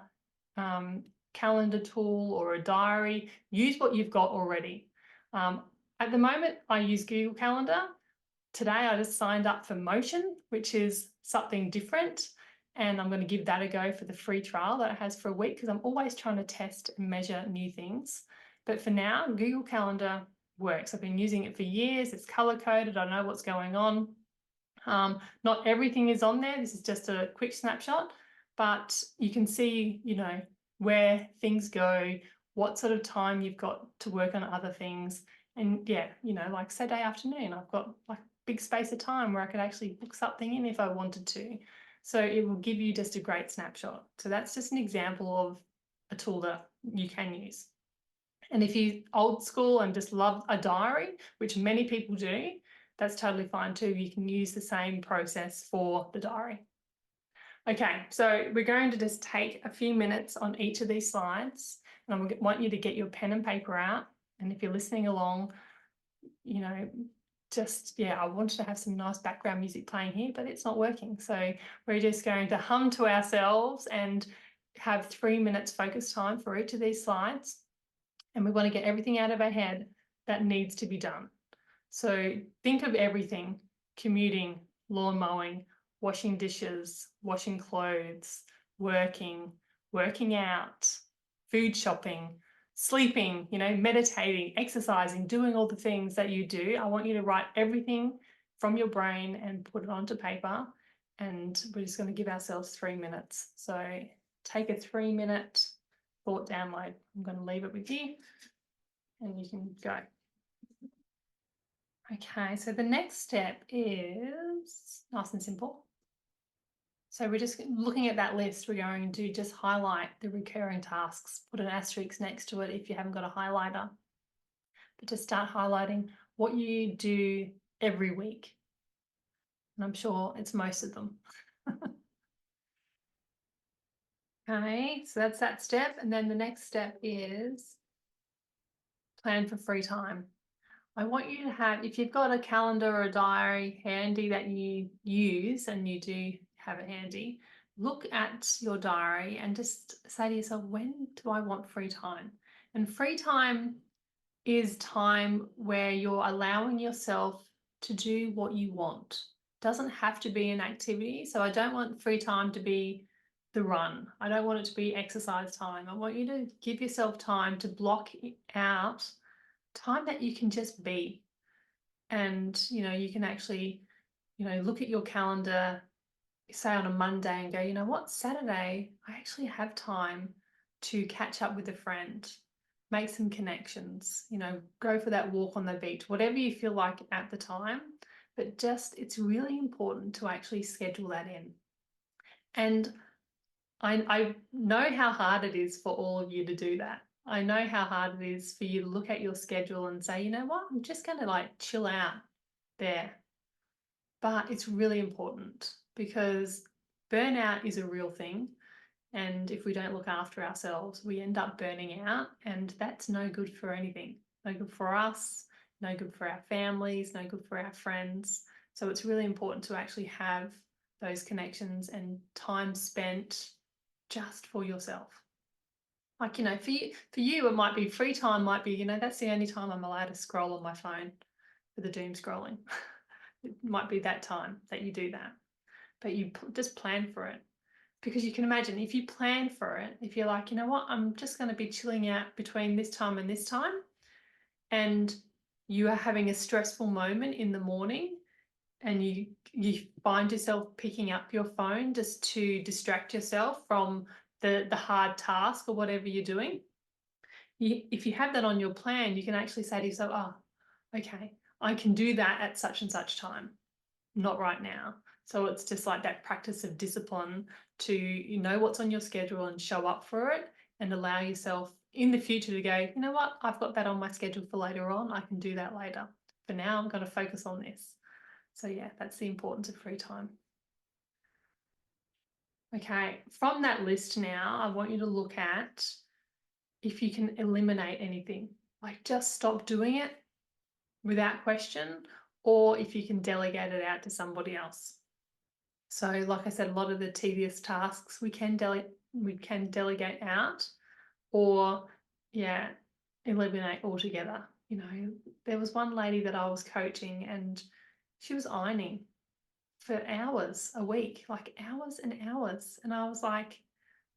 calendar tool or a diary. Use what you've got already. At the moment, I use Google Calendar. Today, I just signed up for Motion, which is something different. And I'm going to give that a go for the free trial that it has for a week, because I'm always trying to test and measure new things. But for now, Google Calendar works. I've been using it for years. It's color-coded. I know what's going on. Not everything is on there. This is just a quick snapshot, but you can see, you know, where things go, what sort of time you've got to work on other things. And yeah, you know, like Saturday afternoon, I've got like a big space of time where I could actually book something in if I wanted to. So it will give you just a great snapshot. So that's just an example of a tool that you can use. And if you're old school and just love a diary, which many people do, that's totally fine too. You can use the same process for the diary. Okay, so we're going to just take a few minutes on each of these slides, and I want you to get your pen and paper out. And if you're listening along, you know, just, yeah, I wanted to have some nice background music playing here, but it's not working. So we're just going to hum to ourselves and have 3 minutes focus time for each of these slides. And we want to get everything out of our head that needs to be done. So think of everything: commuting, lawn mowing, washing dishes, washing clothes, working out, food shopping, sleeping, meditating, exercising, doing all the things that you do. I want you to write everything from your brain and put it onto paper. And we're just going to give ourselves 3 minutes. So take a 3-minute thought download. I'm going to leave it with you and you can go. Okay, so the next step is nice and simple. So we're just looking at that list. We're going to just highlight the recurring tasks, put an asterisk next to it if you haven't got a highlighter. But just start highlighting what you do every week. And I'm sure it's most of them. Okay, so that's that step. And then the next step is plan for free time. I want you to have, if you've got a calendar or a diary handy that you use, and you do have it handy, look at your diary and just say to yourself, when do I want free time? And free time is time where you're allowing yourself to do what you want. It doesn't have to be an activity. So I don't want free time to be the run. I don't want it to be exercise time. I want you to give yourself time to block out time that you can just be. And, you can actually, look at your calendar, say on a Monday, and go, you know what, Saturday, I actually have time to catch up with a friend, make some connections, go for that walk on the beach, whatever you feel like at the time. But just, it's really important to actually schedule that in. And I know how hard it is for all of you to do that. I know how hard it is for you to look at your schedule and say, you know what, I'm just going to chill out there. But it's really important because burnout is a real thing. And if we don't look after ourselves, we end up burning out, and that's no good for anything. No good for us, no good for our families, no good for our friends. So it's really important to actually have those connections and time spent just for yourself. For you, it might be free time, might be, that's the only time I'm allowed to scroll on my phone for the doom scrolling. It might be that time that you do that, but you just plan for it. Because you can imagine if you plan for it, if you're like, you know what, I'm just going to be chilling out between this time and this time, and you are having a stressful moment in the morning, and you find yourself picking up your phone just to distract yourself from the hard task or whatever you're doing. If you have that on your plan, you can actually say to yourself, oh, okay, I can do that at such and such time, not right now. So it's just like that practice of discipline to know what's on your schedule and show up for it, and allow yourself in the future to go, you know what, I've got that on my schedule for later on. I can do that later. For now, I'm going to focus on this. So yeah, that's the importance of free time. Okay, from that list now, I want you to look at if you can eliminate anything, like just stop doing it without question, or if you can delegate it out to somebody else. So like I said, a lot of the tedious tasks we can delegate out, or eliminate altogether. There was one lady that I was coaching, and she was ironing for hours a week, like hours and hours. And I was like,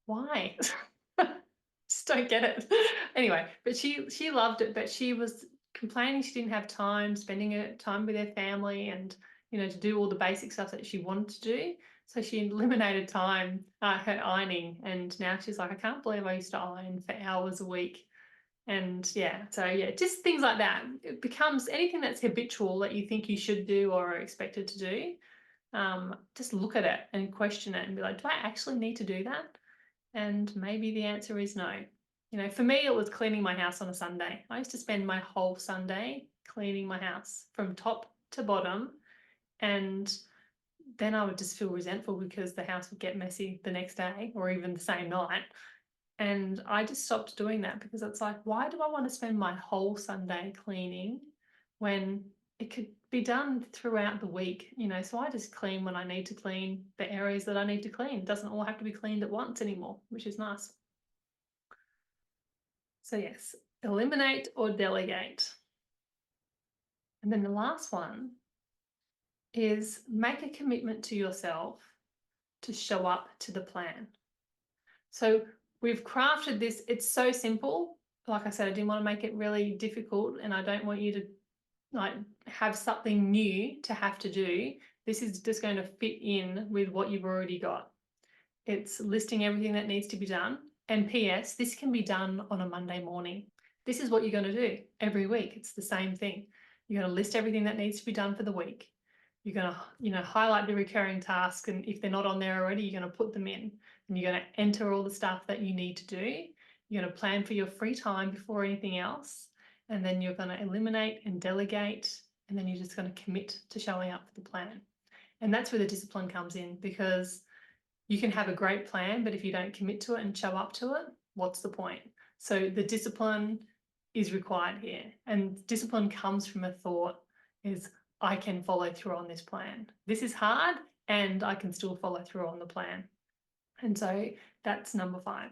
why? Just don't get it. Anyway, but she loved it, but she was complaining she didn't have time, spending time with her family, and to do all the basic stuff that she wanted to do. So she eliminated time, her ironing, and now she's like, I can't believe I used to iron for hours a week. And just things like that. It becomes anything that's habitual that you think you should do or are expected to do. Just look at it and question it and be like, do I actually need to do that? And maybe the answer is no. For me, it was cleaning my house on a Sunday. I used to spend my whole Sunday cleaning my house from top to bottom. And then I would just feel resentful because the house would get messy the next day or even the same night. And I just stopped doing that because it's like, why do I want to spend my whole Sunday cleaning when it could be done throughout the week, you know? So I just clean when I need to clean the areas that I need to clean. It doesn't all have to be cleaned at once anymore, which is nice. So yes, eliminate or delegate. And then the last one is make a commitment to yourself to show up to the plan. So we've crafted this. It's so simple. Like I said, I didn't want to make it really difficult, and I don't want you to like have something new to have to do. This is just going to fit in with what you've already got. It's listing everything that needs to be done. And PS, this can be done on a Monday morning. This is what you're going to do every week. It's the same thing. You're going to list everything that needs to be done for the week. You're going to, highlight the recurring tasks, and if they're not on there already, you're going to put them in, and you're going to enter all the stuff that you need to do. You're going to plan for your free time before anything else, and then you're going to eliminate and delegate, and then you're just going to commit to showing up for the plan. And that's where the discipline comes in, because you can have a great plan, but if you don't commit to it and show up to it, what's the point? So the discipline is required here, and discipline comes from a thought is, I can follow through on this plan. This is hard and I can still follow through on the plan. And so that's number 5.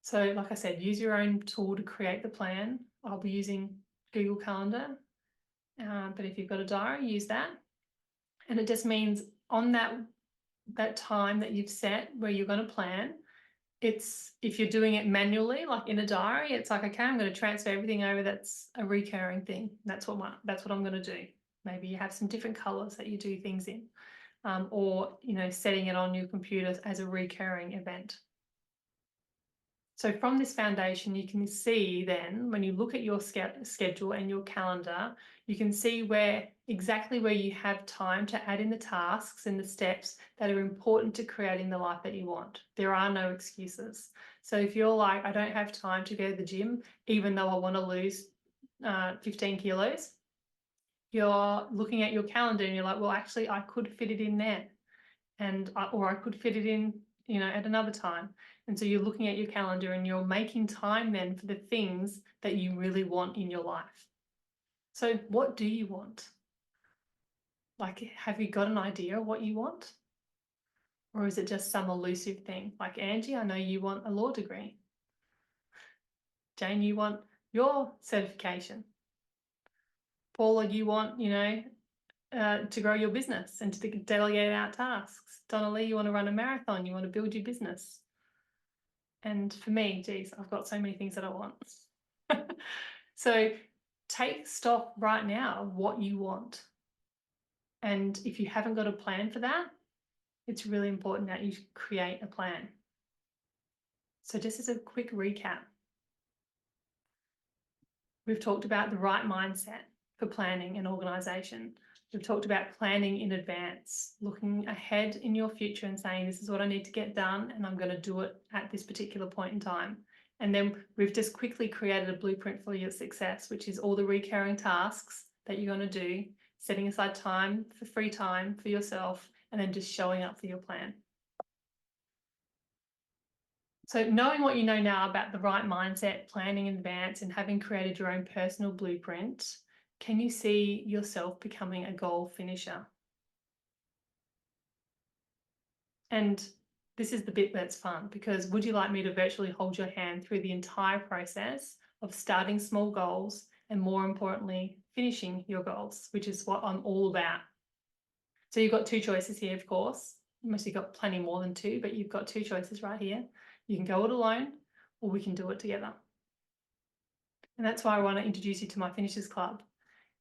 So like I said, use your own tool to create the plan. I'll be using Google Calendar, but if you've got a diary, use that. And it just means on that time that you've set where you're going to plan, it's, if you're doing it manually, like in a diary, it's like, okay, I'm going to transfer everything over. That's a recurring thing. That's what I'm going to do. Maybe you have some different colors that you do things in, or, setting it on your computer as a recurring event. So from this foundation, you can see then when you look at your schedule and your calendar, you can see exactly where you have time to add in the tasks and the steps that are important to creating the life that you want. There are no excuses. So if you're like, I don't have time to go to the gym, even though I want to lose 15 kilos, you're looking at your calendar and you're like, well, actually, I could fit it in there, or I could fit it in at another time. And so you're looking at your calendar and you're making time then for the things that you really want in your life. So what do you want? Like, have you got an idea of what you want? Or is it just some elusive thing? Like, Angie, I know you want a law degree. Jane, you want your certification. Paula, you want, to grow your business and to delegate out tasks. Donnelly, you want to run a marathon, you want to build your business. And for me, geez, I've got so many things that I want. So take stock right now of what you want. And if you haven't got a plan for that, it's really important that you create a plan. So just as a quick recap, we've talked about the right mindset for planning and organisation. We've talked about planning in advance, looking ahead in your future and saying, this is what I need to get done and I'm going to do it at this particular point in time. And then we've just quickly created a blueprint for your success, which is all the recurring tasks that you're going to do, setting aside time for free time for yourself, and then just showing up for your plan. So knowing what you know now about the right mindset, planning in advance, and having created your own personal blueprint, can you see yourself becoming a goal finisher? And this is the bit that's fun, because would you like me to virtually hold your hand through the entire process of starting small goals and, more importantly, finishing your goals, which is what I'm all about. So you've got 2 choices here, of course. Unless you've got plenty more than 2, but you've got 2 choices right here. You can go it alone, or we can do it together. And that's why I want to introduce you to my Finishers Club.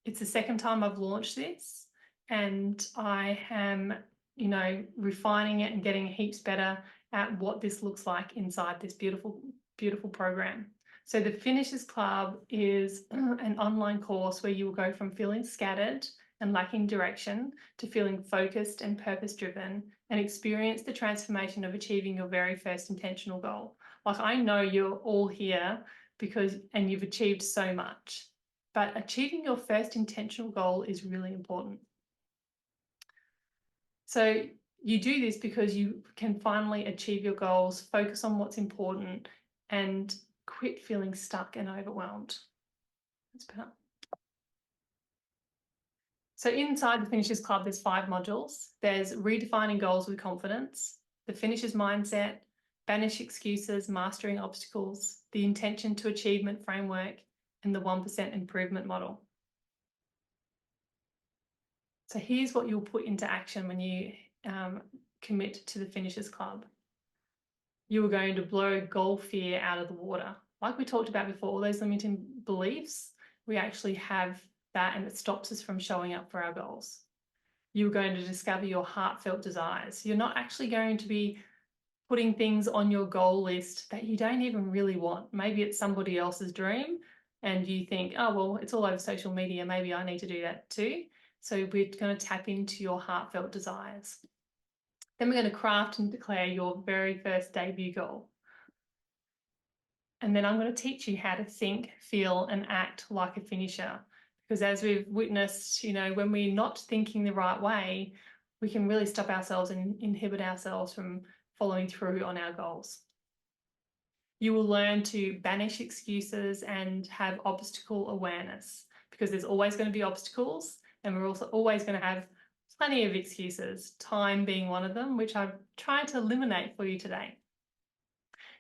It's the 2nd time I've launched this, and I am, refining it and getting heaps better at what this looks like inside this beautiful, beautiful program. So the Finishers Club is an online course where you will go from feeling scattered and lacking direction to feeling focused and purpose-driven, and experience the transformation of achieving your very first intentional goal. Like, I know you're all here and you've achieved so much, but achieving your first intentional goal is really important. So you do this because you can finally achieve your goals, focus on what's important, and quit feeling stuck and overwhelmed. That's better. So inside the Finishers Club, there's 5 modules. There's redefining goals with confidence, the Finishers Mindset, banish excuses, mastering obstacles, the intention to achievement framework, and the 1% improvement model. So here's what you'll put into action when you commit to the Finishers Club. You are going to blow goal fear out of the water. Like we talked about before, all those limiting beliefs, we actually have that, and it stops us from showing up for our goals. You're going to discover your heartfelt desires. You're not actually going to be putting things on your goal list that you don't even really want. Maybe it's somebody else's dream and you think, oh, well, it's all over social media. Maybe I need to do that too. So we're going to tap into your heartfelt desires. Then we're going to craft and declare your very first debut goal. And then I'm going to teach you how to think, feel, and act like a finisher. Because as we've witnessed, when we're not thinking the right way, we can really stop ourselves and inhibit ourselves from following through on our goals. You will learn to banish excuses and have obstacle awareness, because there's always going to be obstacles, and we're also always going to have plenty of excuses, time being one of them, which I've tried to eliminate for you today.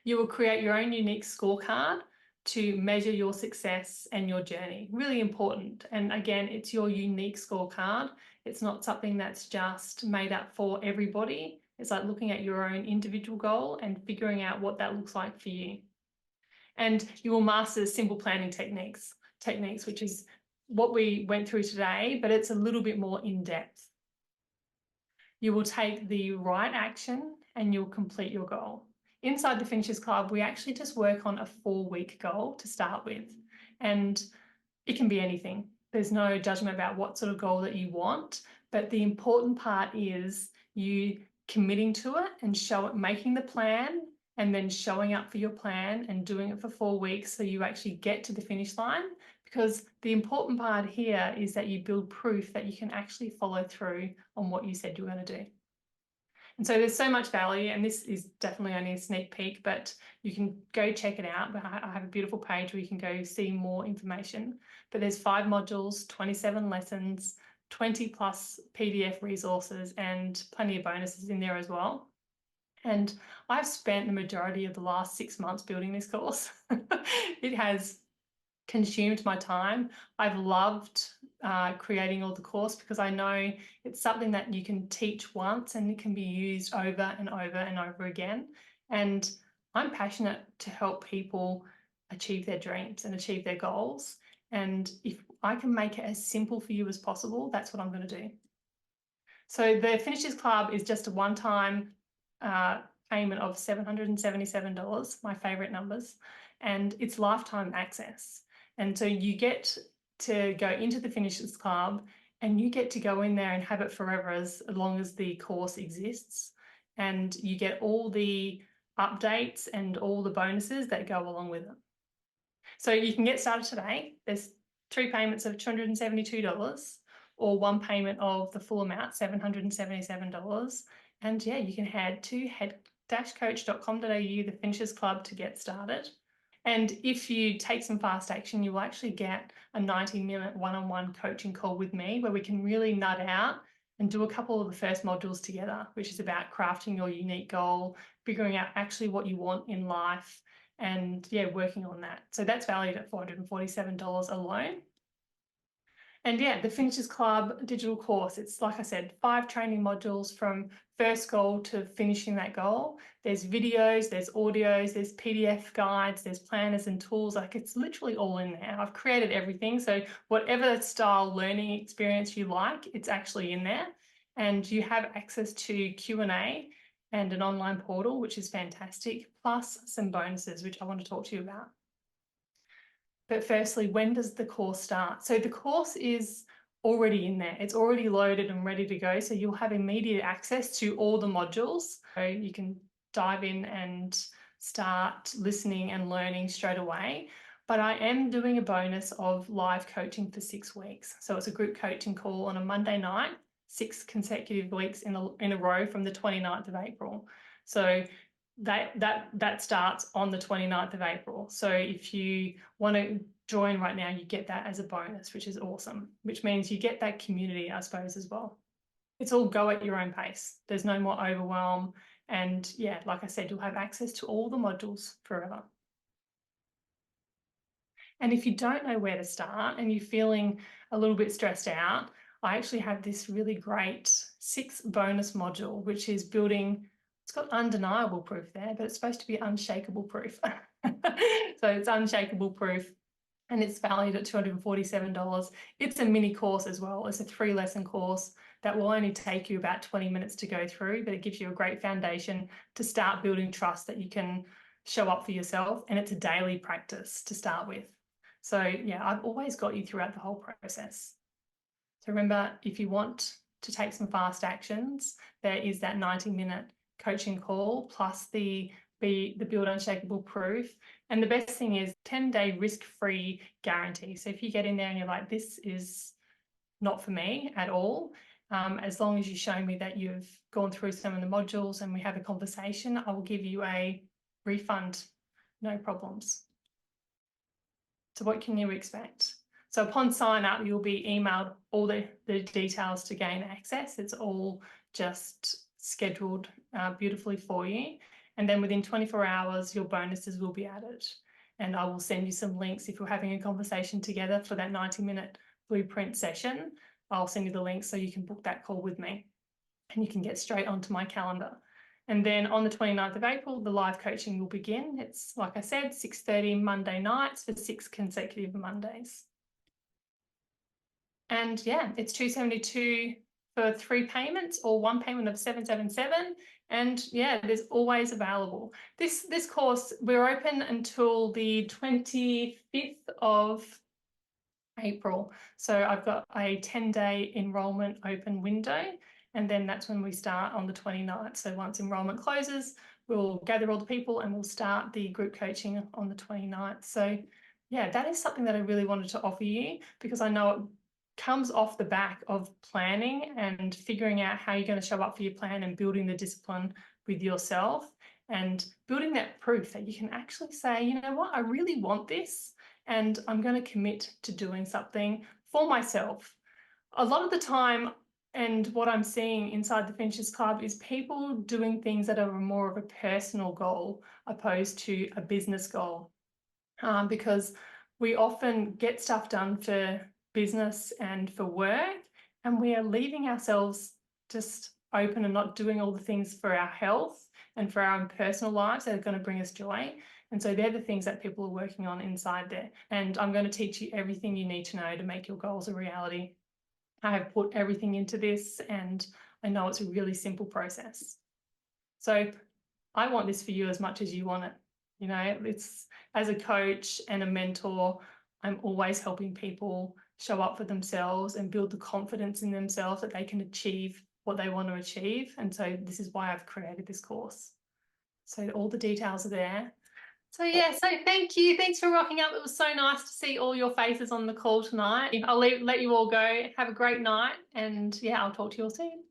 You will create your own unique scorecard to measure your success and your journey. Really important. And again, it's your unique scorecard. It's not something that's just made up for everybody. It's like looking at your own individual goal and figuring out what that looks like for you. And you will master simple planning techniques, which is what we went through today, but it's a little bit more in depth. You will take the right action and you'll complete your goal. Inside the Finishers Club, we actually just work on a 4-week goal to start with, and it can be anything. There's no judgment about what sort of goal that you want, but the important part is you committing to it and making the plan and then showing up for your plan and doing it for 4 weeks so you actually get to the finish line. Because the important part here is that you build proof that you can actually follow through on what you said you were going to do. And so there's so much value, and this is definitely only a sneak peek, but you can go check it out. I have a beautiful page where you can go see more information. But there's 5 modules, 27 lessons, 20 plus PDF resources, and plenty of bonuses in there as well. And I've spent the majority of the last 6 months building this course. It has consumed my time. I've loved creating all the course because I know it's something that you can teach once and it can be used over and over and over again. And I'm passionate to help people achieve their dreams and achieve their goals. And if I can make it as simple for you as possible, that's what I'm going to do. So the Finishers Club is just a one-time payment of $777, my favorite numbers, and it's lifetime access. And so you get to go into the Finishers Club and you get to go in there and have it forever as long as the course exists. And you get all the updates and all the bonuses that go along with it. So you can get started today. There's 3 payments of $272 or 1 payment of the full amount, $777. And yeah, you can head to head-coach.com.au, the Finishers Club, to get started. And if you take some fast action, you will actually get a 90-minute one-on-one coaching call with me where we can really nut out and do a couple of the first modules together, which is about crafting your unique goal, figuring out actually what you want in life, and yeah, working on that. So that's valued at $447 alone. And yeah, the Finishers Club digital course, it's like I said, 5 training modules from first goal to finishing that goal. There's videos, there's audios, there's PDF guides, there's planners and tools. Like, it's literally all in there. I've created everything. So whatever style learning experience you like, it's actually in there. And you have access to Q&A and an online portal, which is fantastic, plus some bonuses, which I want to talk to you about. But firstly, when does the course start? So the course is already in there. It's already loaded and ready to go. So you'll have immediate access to all the modules. So you can dive in and start listening and learning straight away. But I am doing a bonus of live coaching for 6 weeks. So it's a group coaching call on a Monday night 6 consecutive weeks in a row from the 29th of April. So that starts on the 29th of April. So if you want to join right now, you get that as a bonus, which is awesome, which means you get that community, I suppose, as well. It's all go at your own pace. There's no more overwhelm. And yeah, like I said, you'll have access to all the modules forever. And if you don't know where to start and you're feeling a little bit stressed out, I actually have this really great 6 bonus module, which is building, it's got undeniable proof there, but it's supposed to be unshakable proof. So it's unshakable proof and it's valued at $247. It's a mini course as well. It's a 3-lesson course that will only take you about 20 minutes to go through, but it gives you a great foundation to start building trust that you can show up for yourself. And it's a daily practice to start with. So yeah, I've always got you throughout the whole process. So remember, if you want to take some fast actions, there is that 90-minute coaching call plus the Build Unshakable Proof. And the best thing is 10-day risk-free guarantee. So if you get in there and you're like, this is not for me at all, as long as you show me that you've gone through some of the modules and we have a conversation, I will give you a refund, no problems. So what can you expect? So upon sign up, you'll be emailed all the details to gain access. It's all just scheduled beautifully for you. And then within 24 hours, your bonuses will be added. And I will send you some links if you're having a conversation together for that 90-minute blueprint session. I'll send you the link so you can book that call with me and you can get straight onto my calendar. And then on the 29th of April, the live coaching will begin. It's, like I said, 6:30 Monday nights for 6 consecutive Mondays. And yeah, it's $272 for 3 payments or 1 payment of $777. And yeah, there's always available. This course, we're open until the 25th of April. So I've got a 10-day enrollment open window. And then that's when we start on the 29th. So once enrollment closes, we'll gather all the people and we'll start the group coaching on the 29th. So yeah, that is something that I really wanted to offer you because I know it comes off the back of planning and figuring out how you're going to show up for your plan and building the discipline with yourself and building that proof that you can actually say, you know what, I really want this and I'm going to commit to doing something for myself. A lot of the time, and what I'm seeing inside the Finch's Club is people doing things that are more of a personal goal opposed to a business goal. Because we often get stuff done for business and for work, and we are leaving ourselves just open and not doing all the things for our health and for our own personal lives that are going to bring us joy. And so they're the things that people are working on inside there. And I'm going to teach you everything you need to know to make your goals a reality. I have put everything into this and I know it's a really simple process. So I want this for you as much as you want it. You know, it's as a coach and a mentor, I'm always helping people show up for themselves and build the confidence in themselves that they can achieve what they want to achieve. And so this is why I've created this course. So all the details are there. So yeah, so thank you. Thanks for rocking up. It was so nice to see all your faces on the call tonight. I'll let you all go. Have a great night. And yeah, I'll talk to you all soon.